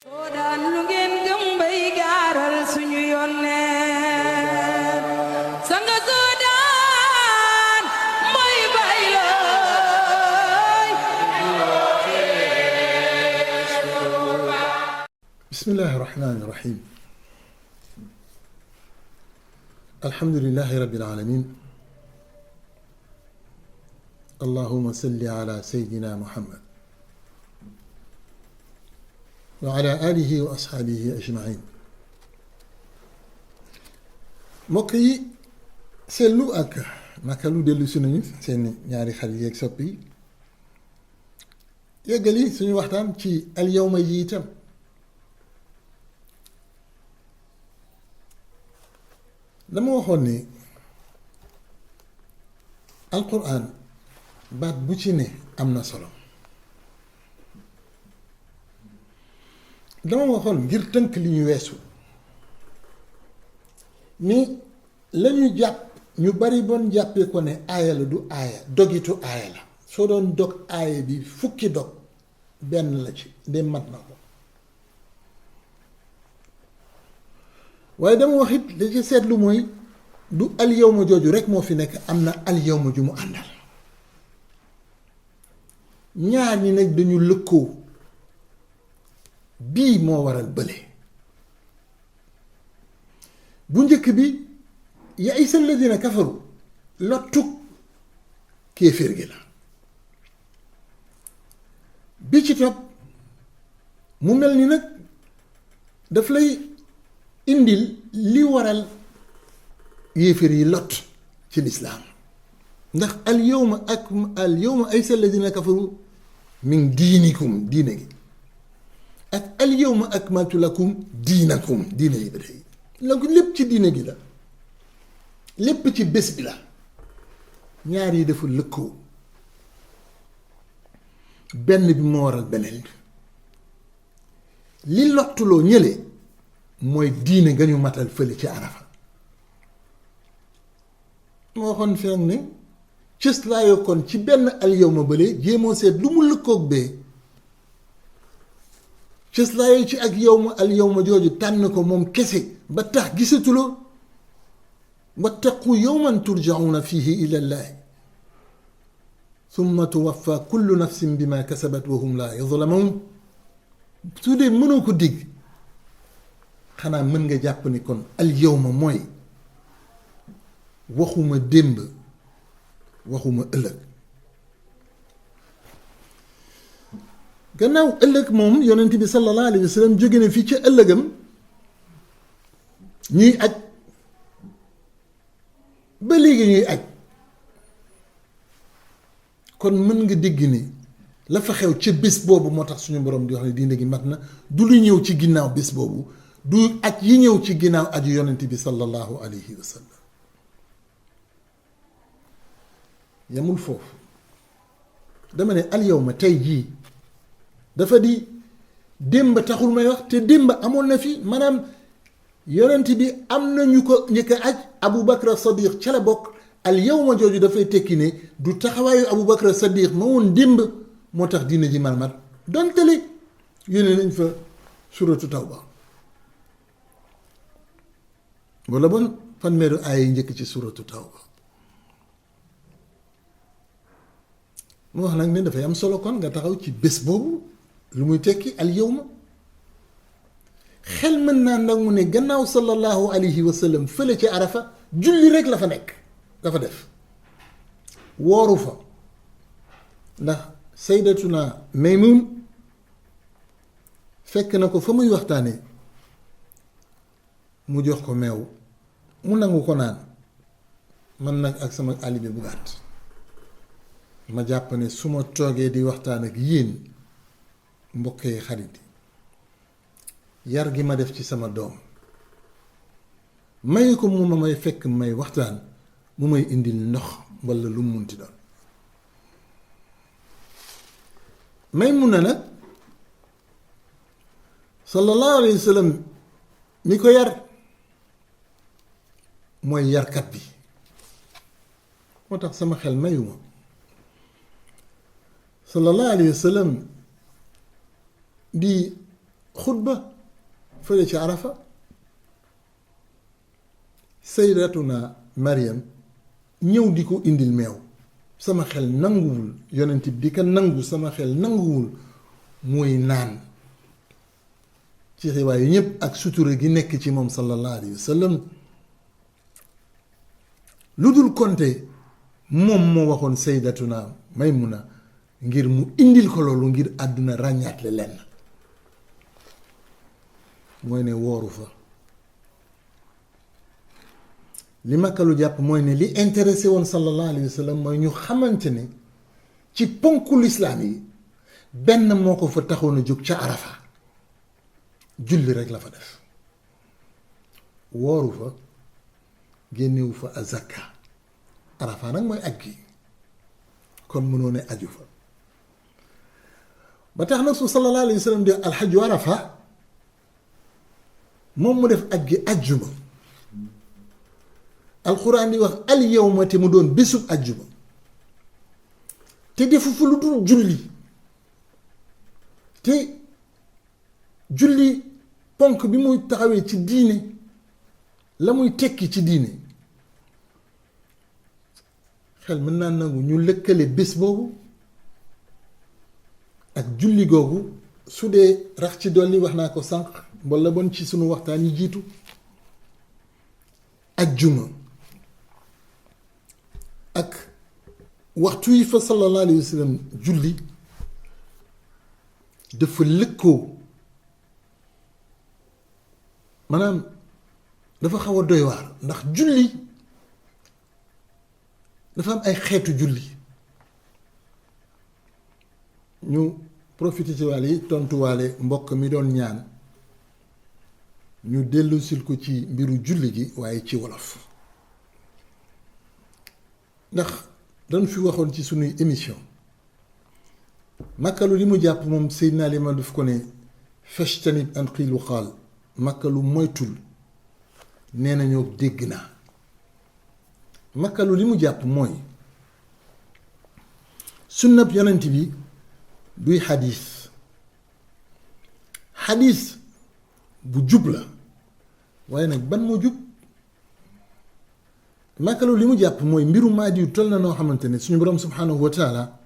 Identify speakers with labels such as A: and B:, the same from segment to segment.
A: soo daan lu ngeen gëm bay gaaral suñu yónneen sanga soo daan mooy bay looy.
B: bismillahi rahmani rahim. alhamdulillahi rabbil alamin. allahumma salli ala sayyidina muhammad wa ala alihi wa ashaabihi ajmain. mbokk yi seetlu ak naka lu dellu si nañu seen ñaari xarit yeeg soppi yi yeggali suñu waxtaan ci al yawma yi itam. dama waxoon ni alquran baat bu ci ne am na solo. dama waxoon ngir tënk li ñu weesu ni lañu jàpp ñu bari bon jàppee ko ne aaya la du aaya dogitu aaya la. soo doon dog aaya bi fukki dog benn la ci de mat na ko. waaye dama wax it li ci seetlu mooy du alyawma jooju rek moo fi nekk, am na alyawma ju mu àndal. ñaar ñi nag dañu lëkkoo, bii moo waral bële. bu njëkk bi ya isa alladina kafaru lottug kéeféer gi la. bi ci topp mu mel ni nag daf lay indil li waral yéeféer yi lot ci lislaam. ndax al yawma aysa alladina kafaru min diinikum diine gi ak al yawma akmaltu lakum diinakum diine yi ba tey donc lépp ci diine gi la, lépp ci bés bi la. ñaar yi dafa lëkkoo, benn bi moo waral beneen bi. li lottuloo ñële mooy diine nga ñu matal fële ci Arafa. moo waxoon fi nag ne cës laa yokkoon ci benn alyawma bële jéemoo seet lu mu lëkkoog bee. cës laa yoo ci ak alyawma jooju tànn ko moom kese ba tax gisatuloo. wattaqu yawman turjauna fihi ila llahi summa tuwaffa kullu nafsin bima kasabat wa hum laa yuzlamun. su dee mënoo ko digg xanaa mën nga jàpp ni kon alyawma mooy waxuma démb waxuma ëllëg. gannaaw ëllëg moom yonent bi sallallahu alayhi wa sallam jóge na fii ca ëllëgam ñuy aj ba léegi ñuy aj. kon mën nga dégg ni la fa xew ca bés boobu moo tax suñu borom di wax ne diine gi mat na. du lu ñëw ci ginnaaw bés boobu, du aj yi ñëw ci ginnaaw aju yonent bi sallallahu alayhi wa sallam. yamul foofu, dama ne alyawma tey jii dafa di démb taxul may wax, te démb amoon na fi. maanaam yonent bi am na ñu ko njëkk a aj. Abu Bakr Sadiq ca la bokk. alyawma jooju dafay tekki ne du taxawaayu Abu Bakr Sadiq ma woon démb moo tax diine ji malmat donte li yónnee nañ fa suratu tawba wala bon fanweeru aaya njëkk ci suratu tawba. mu wax nag ne dafay am solo kon nga taxaw ci bés boobu lu muy tekki alyawma. xel mën naa ndax mu ne gannaaw sallallahu alayhi wa sallam fële ci Arafa julli rek la fa nekk dafa def, wooru fa. ndax saydatuna Maymun fekk na ko fa muy waxtaane mu jox ko meew mu nangu ko naan. man nag ak sama alibi bu gàtt ma jàpp ne su ma toogee di waxtaan ak yéen mbokkee xarit yi, yar gi ma def ci sama doom may ko mu ma may fekk may waxtaan mu may indil ndox walla lu mu munti doon. Maymuna nag sallallahu alayhi wa sallam mi ko yar mooy yarkat bi. moo tax sama xel mayuma sallallahu alayhi wa sallam di xutba fële ci Arafa. Sayyidatuna Maryam ñëw di ko indil meew sama xel nanguwul yonent bi ka nangu sama xel nanguwul mooy naan ci xibaar yi ñëpp ak sutura gi nekk ci moom sallallahu alayhi wa sallam lu dul konte moom moo waxoon Sayyidatuna Maymuna ngir mu indil ko loolu ngir àdduna ràññaatle lenn mooy ne wooru fa li makkalu jàpp mooy ne li intéressé woon sallallahu alayhi wa sallam mooy ñu xamante ne ci ponku lislaam yi benn moo ko fa taxoon a jóg ca Arafa julli rek la fa def wooru fa génnewu fa azaka Arafa nag mooy aj gi kon mënoo ne aju fa ba tax nag su sallallahu alayhi wa sallam di alxaju Arafa moom mu def aj gi ajjuma alxuraan di wax al yawma te mu doon bésub ajjuma te defu fa lu dul julli te julli ponk bi muy taxawee ci diine la muy tekki ci diine xel mën naa nangu ñu lëkkale bés boobu ak julli googu su dee rax ci dolli wax naa ko sànq walla bon ci sunu waxtaan yi jiitu ajjuma ak waxtu yi fa sallallahu alayhi wa sallam julli dafa lëkkoo maanaam dafa xaw a doy waar ndax julli dafa am ay xeetu julli ñu profité ci wàll yi tontuwaale mbokk mi doon ñaan ñu dellusil ko ci mbiru julli gi waaye ci wolof ndax dañ fi waxoon ci sunuy émission makkalu li mu jàpp moom Seydina Limaam daf ko ne fashtanib an qiilu qaal makkalu moytul nee nañoo dégg naa makkalu li mu jàpp mooy sunnab yonent bi duy xadiis bu jub la waaye nag ban moo jub makkalu li mu jàpp mooy mbiru maadi yu toll na noo xamante ne suñu borom subhanahu wa taala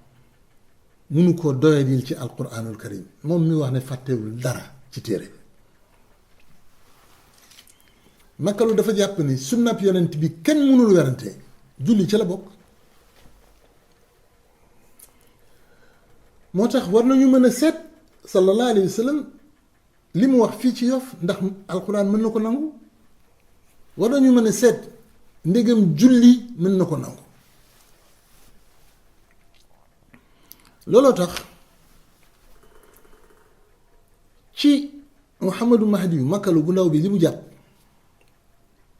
B: munu koo doyadil ci alquranul karim moom mi wax ne fàttewul dara ci téere bi makkalu dafa jàpp ni sunnab yonent bi kenn mënul werante julli ca la bokk moo tax war nañu mën a seet sallallahu alayhi wa sallam li mu wax fii ci Yoff ndax alquran mën na ko nangu war nañu mën a seet ndegam julli mën na ko nangu looloo tax ci Muhammadu Mahdi yu makkalu bu ndaw bi li mu jàpp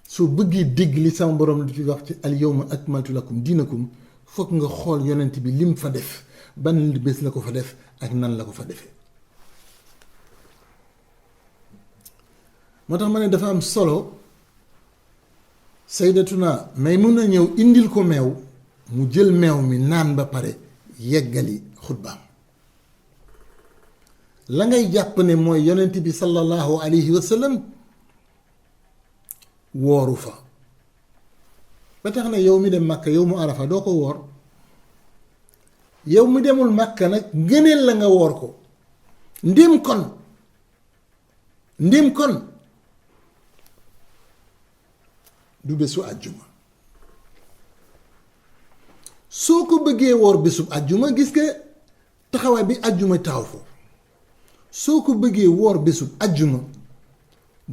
B: soo bëggee dégg li sama borom di fi wax ci al yawma akmaltu lakum diinakum foog nga xool yonent bi lim fa def ban bés la ko fa def ak nan la ko fa defee moo tax ma ne dafa am solo Sayyidatuna Maymuna ñëw indil ko meew mu jël meew mi naan ba pare yeggali xutbaam la ngay jàpp ne mooy yonent bi sallallahu alayhi wa sallam wooru fa ba tax na yow mi dem Màkka yow mu Arafa doo ko woor yow mi demul Màkka nag ngëneel la nga woor ko ndim kon du bésu àjjuma soo ko bëggee woor bésub àjjuma gis nga taxawaay bi àjjuma taxaw foofu soo ko bëggee woor bésub àjjuma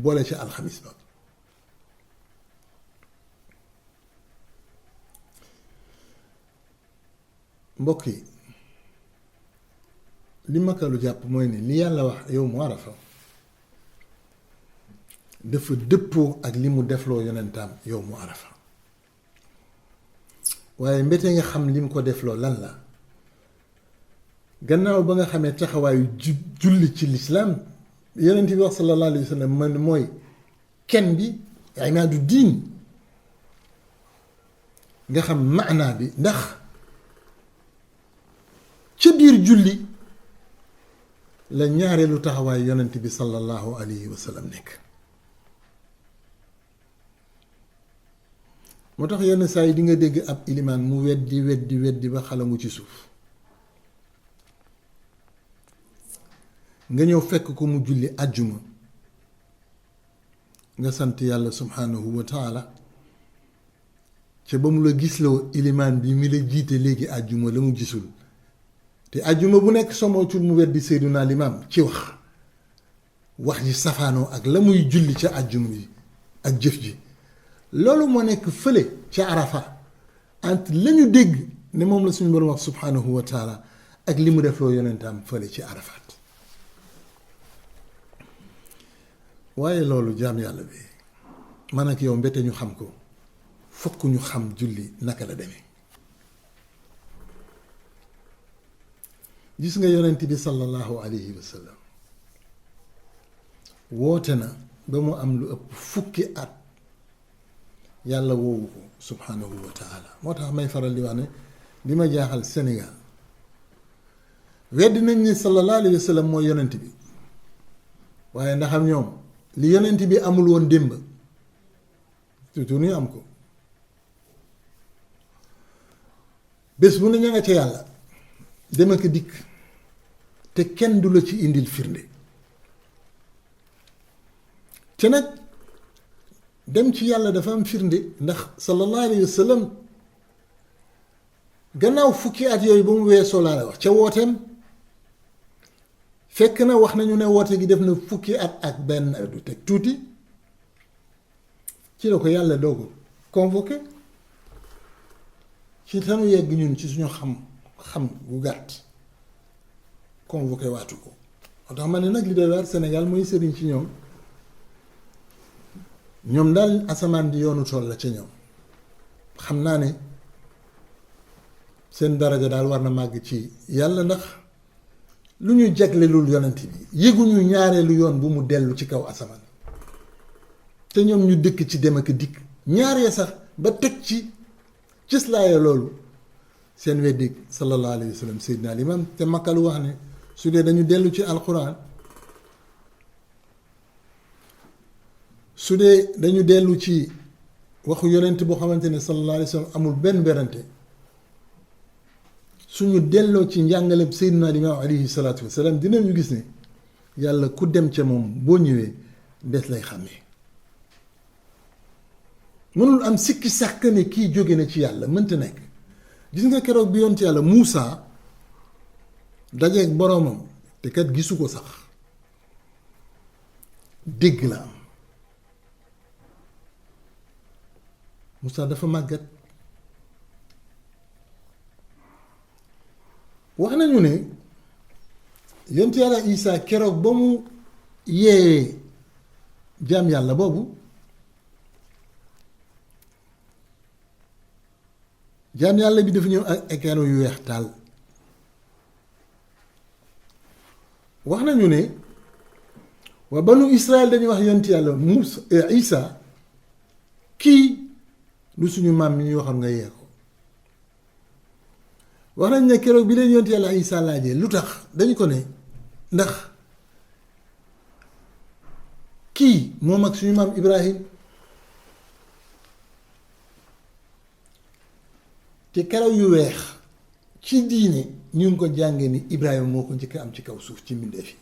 B: boole ci alxamis ba mbokk yi li makkalu jàpp mooy ne li yàlla wax yow mu Arafa dafa dëppoo ak li mu defloo yonentaam yow mu Arafa waaye mbete nga xam li mu ko defloo lan la gannaaw ba nga xamee taxawaayu julli ci lislaam yonent bi wax sallallahu alayhi wa sallam man mooy kenn bi imaadu diin nga xam maanaa bi ndax ca biir julli la ñaareelu taxawaay yonent bi sallallahu alayhi wa sallam nekk. moo tax yenn saa yi di nga dégg ab ilimaan mu weddi ba xalangu ci suuf nga ñëw fekk ko mu julli àjjuma nga sant yàlla subhanahu wa taala ca ba mu la gisloo ilimaan bi mi la jiite léegi àjjuma la mu gisul te àjjuma bu nekk somootul mu weddi Seydunaa Limaam ci wax ji safaanoo ak la muy julli ca àjjuma bi ak jëf ji loolu moo nekk fële ca Arafa entre la ñu dégg ne moom la suñu borom wax subhanahu wa taala ak li mu def loo yonentaam fële ci Arafat waaye loolu jaam yàlla bi man ak yow mbete ñu xam ko fokk ñu xam julli naka la demee. gis nga yonent bi sallallahu alayhi wa sallam woote na ba mu am lu ëpp fukki at yàlla woowu ko subhanahu wa taala moo tax may faral di wax ne li ma jaaxal Sénégal weddi nañ ni sallallahu alayhi wa sallam mooy yonent bi waaye ndax am ñoom li yonent bi amul woon démb surtout ñu am ko bés bu ne ña nga ca yàlla dem ak dikk te kenn du la ci indil firnde te nag dem ci yàlla dafa am firnde ndax sallallahu alayhi wa sallam gannaaw fukki at yooyu ba mu weesoo laa la wax ca wooteem fekk na wax nañu ne woote gi def na fukki at ak benn du teg tuuti ci la ko yàlla doo ko convoqué ci tanu yegg ñun ci suñu xam bu gàtt convoqué waatu ko moo tax ma ne nag li doy waar Sénégal mooy sëriñ ci ñoom daal asamaan di yoonu tool la ca ñoom xam naa ne seen daraja daal war na màgg ci yàlla ndax lu ñu jaglelul yonent bi yëguñu ñaareelu yoon bu mu dellu ci kaw asamaan te ñoom ñu dëkk ci dem ak dikk ñaaree sax ba teg ci cëslaaya loolu seen weddi sallallahu alayhi wa sallam Seydina Limaam te makkalu wax ne su dee dañu dellu ci alquran su dee dañu dellu ci waxu yonent boo xamante ne sallallahu alayhi wa sallam amul benn berante suñu delloo ci njàngaleem Seydina Limaam alayhi salaatu wa salaam dinañu gis ne yàlla ku dem ca moom boo ñëwee des lay xàmmee mënul am sikki sàkk ne kii jóge na ci yàlla mënta nekk gis nga keroog bi yoon ci yàlla Muusa dajeeg boroomam te kat gisu ko sax dégg la am Muusa dafa màggat wax nañu ne yonent yàlla Isaa keroog ba mu yeewee jaam yàlla boobu jaam yàlla bi dafa ñëw ak kano yu weex taal wax nañu ne waa banu Israël dañuy wax yonent yàlla Muusa Isaa kii lu suñu maam mi ñuy waxoon nga yee ko wax nañ ne keroog bi leen yonent yàlla Isaa laajee lu tax dañu ko ne ndax kii moom ak suñu maam Ibrahim te karaw yu weex ci diine ñu ngi ko jàngee ni Ibrahima moo ko njëkk am ci kaw suuf ci mbindeef yi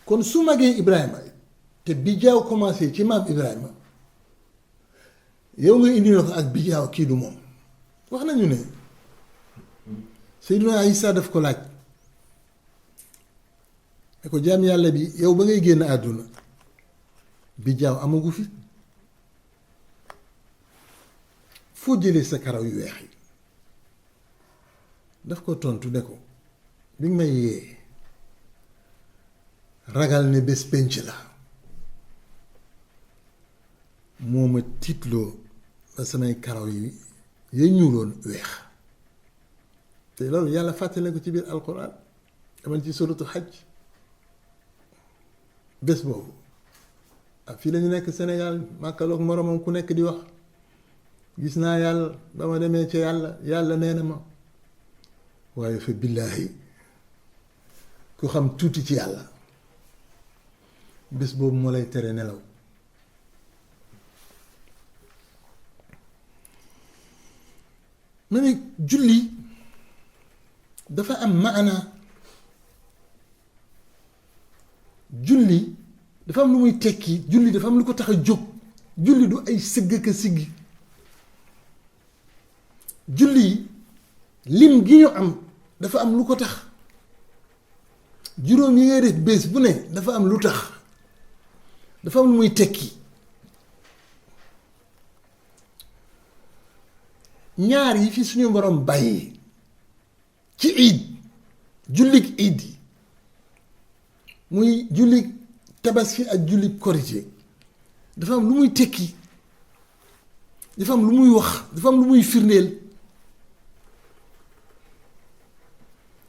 B: kon su magee Ibrahima te bijaaw commencé ci maam Ibrahima yow nga indi na ko ak bijaaw kii du moom wax nañu ne Seydina Isaa daf ko laaj ne ko jaam yàlla bi yow ba ngay génn àdduna bijaaw amagu fi foo jëlee sa karaw yu weex yi daf ko tontu ne ko bi nga may yee ragal ne bés penc la moo ma tiitloo ba samay karaw yi ya ñuuloon weex te loolu yàlla fàttale ko ci biir alquran demal ci suratu xaj bés boobu ak fii lañu nekk Sénégal màkkaloog moromam ku nekk di wax gis naa yàlla ba ma demee ca yàlla nee na ma waaye fa billaahi ku xam tuuti ci yàlla bés boobu moo lay tere nelaw. ma ne julli dafa am maana, julli dafa am lu muy tekki, julli dafa am lu ko tax a jóg. julli du ay sëgg ka siggi. julli lim gi ñu am dafa am lu ko tax. juróom yi ngay def bés bu ne dafa am lu tax, dafa am lu muy tekki. ñaar yi fi suñu borom bàyyi ci iid, jullig iid yi muy jullig tabaski ak jullig korite, dafa am lu muy tekki, dafa am lu muy wax, dafa am lu muy firndeel.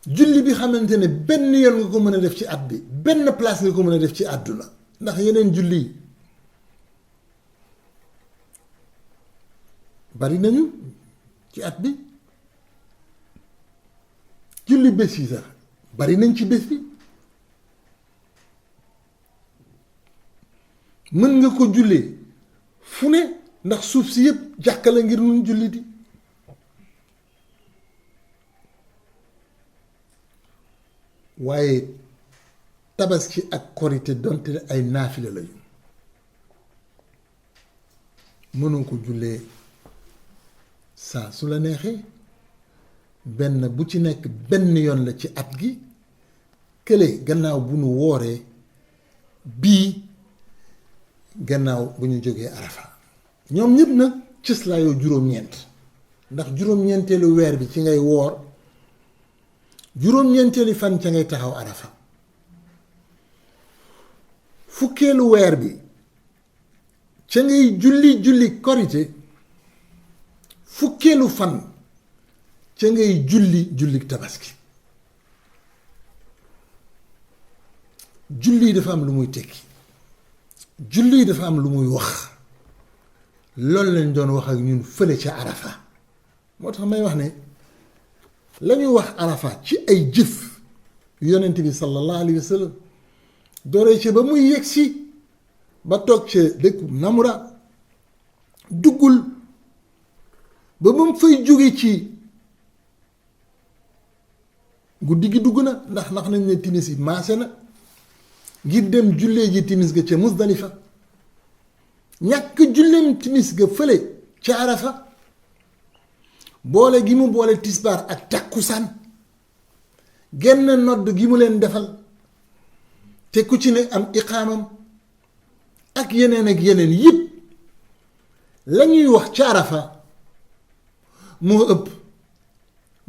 B: julli bi xamante ne benn yoon nga ko mën a def ci at bi, benn place nga ko mën a def ci àdduna, ndax yeneen julli yi bari nañu ci at bi. julli bés yi sax bari nañ ci bés bi. mën nga ko jullee fu ne ndax suuf si yëpp jàkka la ngir nun julli di. waaye tabaski ak korite donte ay naafila lañu, mënoo ko jullee saa su la neexee. benn bu ci nekk benn yoon la ci at gi, kële gannaaw bu nu wooree, bii gannaaw bu ñu jógee arafa. ñoom ñëpp nag cëslaayoo juróom-ñeent, ndax juróom-ñeenteelu weer bi ci ngay woor, juróom-ñeenteeli fan ca ngay taxaw arafa, fukkeelu weer bi ca ngay julli korite, fukkeelu fan ca ngay julli tabaski. julli dafa am lu muy tekki, julli dafa am lu muy wax. loolu lañ doon wax ak ñun fële ca arafa. moo tax may wax ne la ñuy wax arafa ci ay jëf yonent bi sallallahu alayhi wa sallam dooree ca ba muy yegg si ba toog ca dëkku Namura, duggul ba mu fay jóge ci guddi gi dugg na, ndax nañ ne timis yi maase na ngir dem jullee ji timis ga ca Musdalifa. ñàkk julleem timis ga fële ca arafa, boole gi mu boole tisbaar ak takkusaan, genn nodd gi mu leen defal, te ku ci ne am iqaamam ak yeneen yëpp, la ñuy wax ca arafa moo ëpp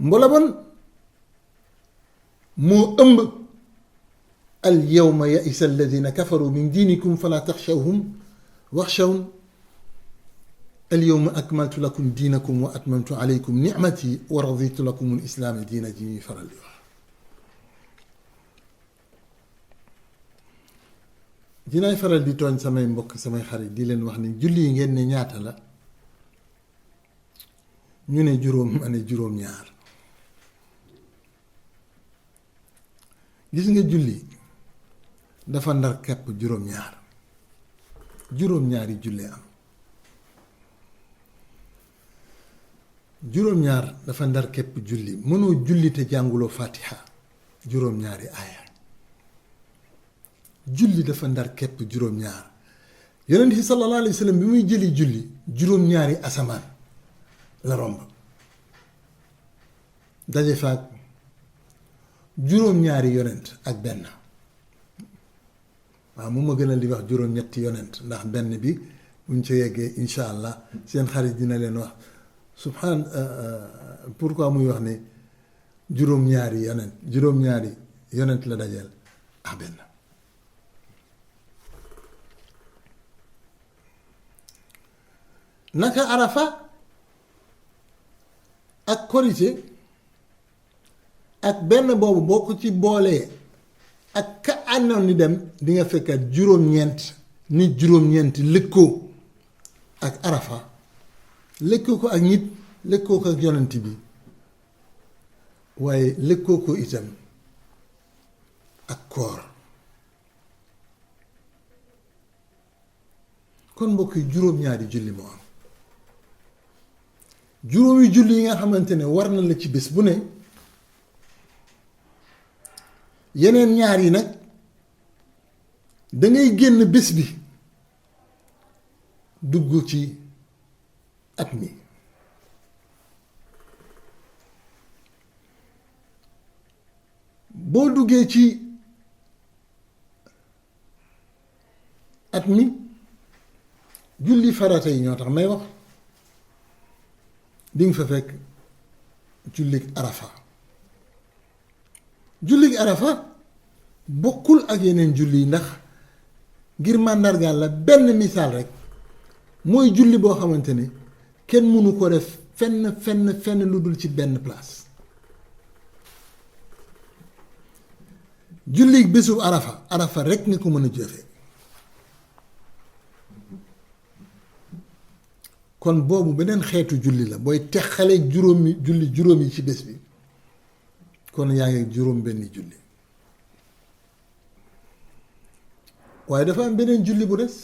B: mbola bon, moo ëmb al yawma ya'isa alladina kafaru min diinikum fala taxshawhum waxshawun al yawma akmaltu lakum diinakum wa atmamtu alaykum nicmati wa raditu lakum al islaama diina ji ñuy faral di wax. dinaay faral di tooñ samay mbokk samay xarit di leen wax ni julli yi ngeen ne ñaata la, ñu ne juróom, ma ne juróom-ñaar. gis nga julli dafa ndar kepp juróom-ñaar, juróom-ñaari julli am. juróom-ñaar dafa ndar kepp julli. mënoo julli te jànguloo fatiha, juróom-ñaari aaya. julli dafa ndar kepp juróom-ñaar. yonent bi sallallahu alayhi wa sallam bi muy jëli julli, juróom-ñaari asamaan la romb, daje faak juróom-ñaari yonent ak benn. waaw mu ma gënal di wax juróom-ñetti yonent, ndax benn bi buñ ca yeggee incha allah seen xarit dina leen wax pourquoi muy wax ne juróom-ñaari yonent la dajeel ak benn. naka arafa ak korite ak benn boobu boo ko ci boolee ak ka àndoon ni dem di nga fekkat juróom-ñeent nit juróom-ñeent lëkkoo ak arafa, lëkkoo ko ak nit, lëkkoo ko ak yonent bi, waaye lëkkoo ko itam ak koor. kon mbokk yi juróom-ñaari julli moo am juróomi julli yi nga xamante ne war na la ci bés bu ne, yeneen ñaar yi nag dangay génn bés bi dugg ci at mi. boo duggee ci at mi julli farata yi ñoo tax may wax, di nga fa fekk jullig arafa. jullig arafa bokkul ak yeneen julli yi ndax ngir màndargaal la benn misaal rek, mooy julli boo xamante ne kenn mënu ko def fenn lu dul ci benn place. jullig bésu arafa rek nga ko mën a jëfee. kon boobu beneen xeetu julli la, booy texale juróom yi ci bés bi, kon yaa ngi juróom benni julli. waaye dafa am beneen julli bu des,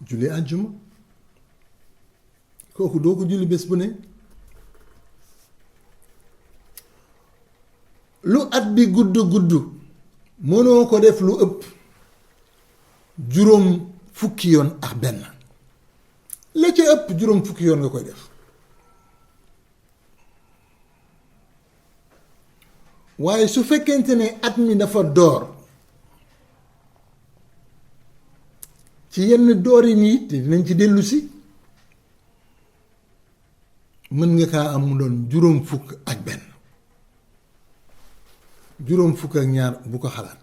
B: julli àjjuma. kooku doo ko julli bés bu ne. lu at bi gudd mënoo ko def lu ëpp juróom fukki yoon ak benn. la ca ëpp juróom fukki yoon nga koy def. waaye su fekkente ne at mi dafa door ci yenn doori nii te dinañ ci dellu si, mën nga kaa am mu doon juróom fukk ak benn, juróom fukk ak ñaar bu ko xalaat.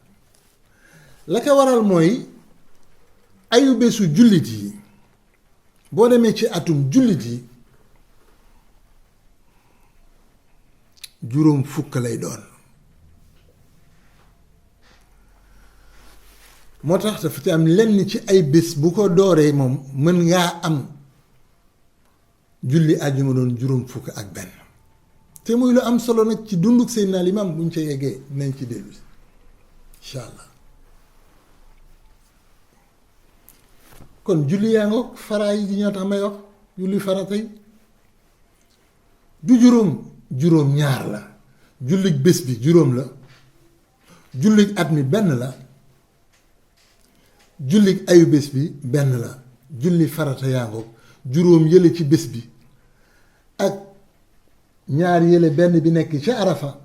B: la ko waral mooy ayu bésu jullit yi, boo demee ci atum jullit yi juróom fukk lay doon. moo tax dafa ci am lenn ci ay bés bu ko dooree moom mën ngaa am julli àjjuma doon juróom fukk ak benn. te muy lu am solo nag ci dunduk Seydina Limaam, buñ ca yeggee nañ ci dellu incha allah. kon julli yaa ngoog, faraay yi ñoo tax may wax julli farata yi du juróom ñaar la. jullig bés bi juróom la, jullig at mi benn la, jullig ayu bés bi benn la. julli farata yaa ngoog, juróom yële ci bés bi ak ñaar yële, benn bi nekk ci arafa,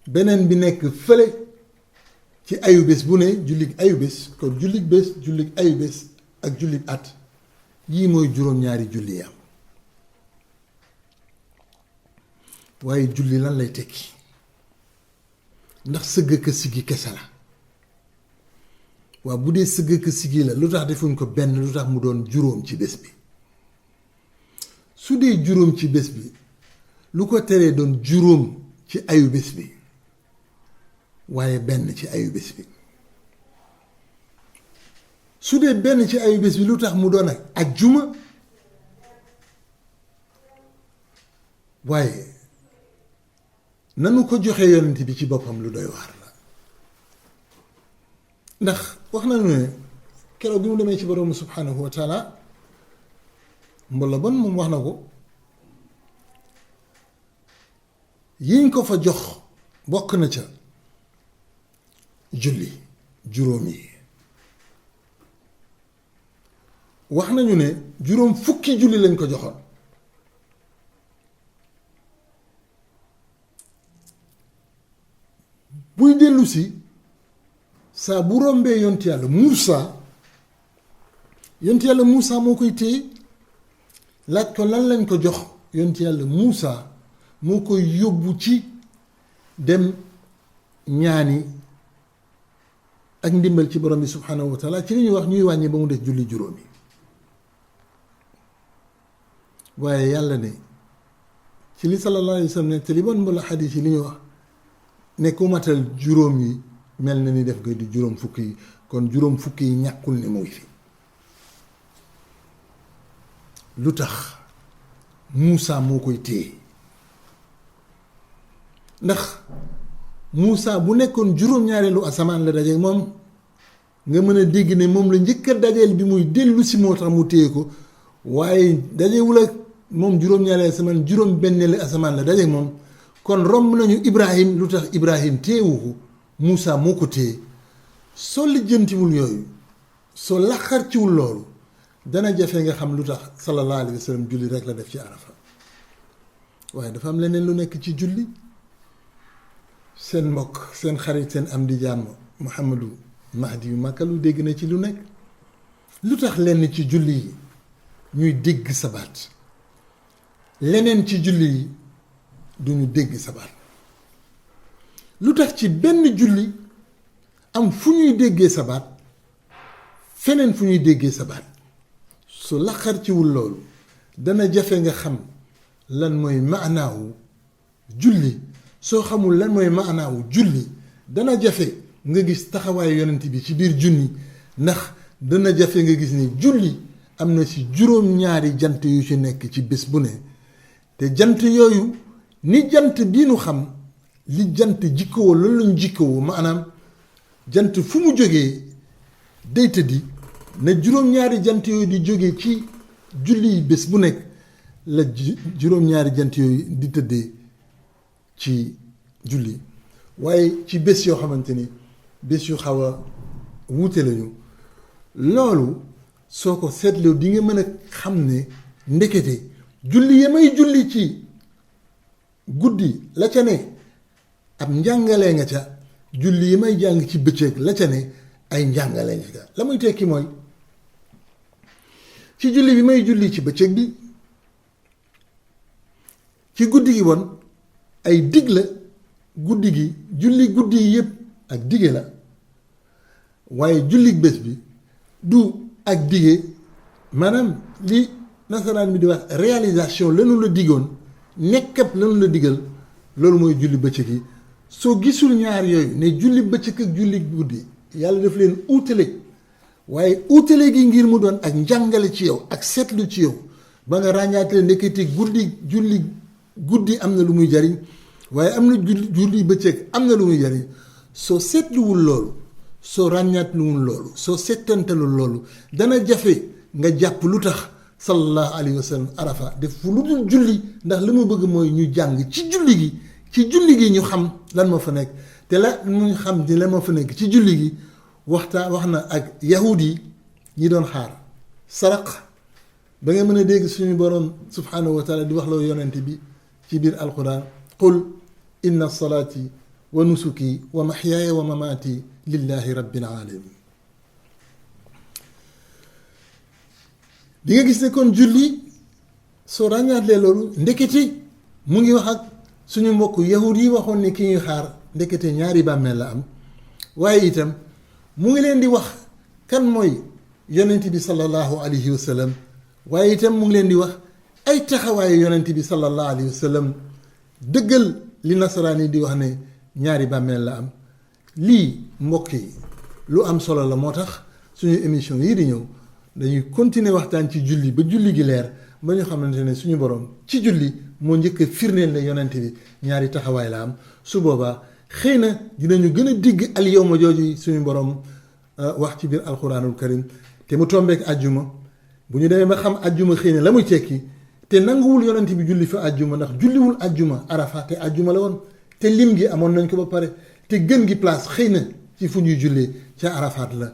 B: beneen bi nekk fële ci ayu bés bu ne, jullig ayu bés. kon jullig bés, jullig ayu bés ak jullig at, yii mooy juróom-ñaari julli yam. waaye julli lan lay tekki? ndax sëgg ka siggi kese la? waaw bu dee sëgg ka siggi la, lu tax defuñ ko benn, lu tax mu doon juróom ci bés bi? su dee juróom ci bés bi, lu ko teree doon juróom ci ayu bés bi, waaye benn ci ayu bés bi? su dee benn ci ayu bés bi, lu tax mu doon ak ajjuma, waaye nanu ko joxe yonent bi ci boppam lu doy waar la. ndax wax nañu ne keroog bi mu demee ci borom subhanahu wa taala, mbooloo bon moom wax na ko, yiñ ko fa jox bokk na ca julli juróom yi. wax nañu ne juróom fukki julli lañ ko joxoon. buy dellu si saa bu rombee yonti yàlla Muusa moo koy téye laaj ko lan lañ ko jox. yonti yàlla Muusa moo koy yóbbu ci dem ñaani ak ndimbal ci borom bi subhanahu wa taala, ci li ñuy wax ñuy wàññi ba mu des julli juróomi. waaye yàlla ne ci li sallallahu alayhi wa sallam ne te li bon mbala xadiis yi li ñuy wax ne ku matal juróom yi mel na ni def nga di juróom fukk yi. kon juróom fukk yi ñàkkul ne mu ngi fi. lu tax Muusa moo koy téye ndax Muusa bu nekkoon juróom-ñaareelu asamaan la dajeeg moom nga mën a dégg ne moom la njëkk a dajeel bi muy dellu si moo tax mu téye ko waaye dajewul ak moom juróom-ñaareelu asamaan juróom-benneelu asamaan la dajeeg moom kon romb nañu Ibrahim lu tax Ibrahim téyewu ko Muusa moo ko téye soo lijjantiwul yooyu soo laxarciwul loolu dana jafe nga xam lu tax sallallahu alayhi wa sallam julli rek la def ci Arafa waaye dafa am leneen lu nekk ci julli seen mbokk seen xarit seen am di jàmm Muhammadu Mahdi yu màkkalu dégg na ci lu nekk lu tax lenn ci julli yi ñuy dégg sabaat leneen ci julli yi duñu dégg sabaat lu tax ci benn julli am fu ñuy déggee sabaat feneen fu ñuy déggee sabaat su laqar ciwul loolu dana jafe nga xam lan mooy maanaawu julli soo xamul lan mooy maanaawu julli dana jafe nga gis taxawaayu yonent bi ci biir junni ndax dana jafe nga gis ni julli am na ci juróom-ñaari jant yu ci nekk ci bés bu ne te jant yooyu ni jant bii nu xam li jant jikkowoo loolu lañu jikkowoo maanaam jant fu mu jógee day tëddi na juróom-ñaari jant yooyu di jógee ci julli yi bés bu nekk la juróom-ñaari jant yooyu di tëddee ci julli waaye ci bés yoo xamante ni bés yu xaw a wuute lañu loolu soo ko seetloo di nga mën a xam ne ndekete julli ya may julli ci guddi la ca ne ab njàngalee nga ca julli yi may jàng ci bëccëg la ca ne ay njàngalee nga ca la muy tekki mooy ci julli bi may julli ci bëccëg bi ci guddi gi woon ay dig la guddi gi julli guddi yi yëpp ak dige la waaye julli bés bi du ak dige maanaam li nasaraan bi di wax réalisation lanu la digoon nekkab lanu la digal loolu mooy julli bëccëg yi soo gisul ñaar yooyu ne julli bëccëg ak julli guddi yàlla daf leen uutale waaye uutale gi ngir mu doon ak njàngale ci yow ak seetlu ci yow ba nga ràññaatale nekkati julli guddi am na lu muy jariñ waaye am na julli bëccëg am na lu muy jariñ soo seetluwul loolu soo ràññaatluwul loolu soo settantalul loolu dana jafe nga jàpp lu tax sallallahu alayhi wa sallam arafa def fu lu dul julli ndax li mu bëgg mooy ñu jàng ci julli gi ñu xam lan moo fa nekk te la mu xam ni lan moo fa nekk ci julli gi wax na ak yahud yi ñi doon xaar saraq ba nga mën a dégg suñu borom subhanahu wa taala di wax la yonent bi ci biir alquran qul inna salaati wa nusuki wa maxyaaya wa mamaati lillahi rabbil alamin di nga gis ne kon julli soo ràññaatlee loolu ndekete mu ngi wax ak suñu mbokk yahud yi waxoon ne ki ñuy xaar ndekete ñaari bàmmeel la am waaye itam mu ngi leen di wax kan mooy yonent bi sallallahu alayhi wa sallam waaye itam mu ngi leen di wax ay taxawaayu yonent bi sallallahu alayhi wa sallam dëggal li nasaraan yi di wax ne ñaari bàmmeel la am lii mbokk yi lu am solo la moo tax suñu émission yii di ñëw dañuy continuer waxtaan ci julli ba julli gi leer ba ñu xamante ne suñu borom ci julli moo njëkk a firndeel ne yonent bi ñaari taxawaay la am su boobaa xëy na dinañu gën a digg al yawma jooju suñu borom wax ci biir alquranul karim te mu tombeek àjjuma bu ñu demee ba xam àjjuma xëy na la muy tekki te nanguwul yonent bi julli fa àjjuma ndax julliwul àjjuma arafa te àjjuma la woon te lim gi amoon nañ ko ba pare te gën gi place xëy na ci fu ñuy jullee ca arafaat la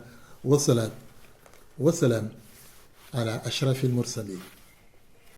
B: wasalaam ala ashrafil mursalin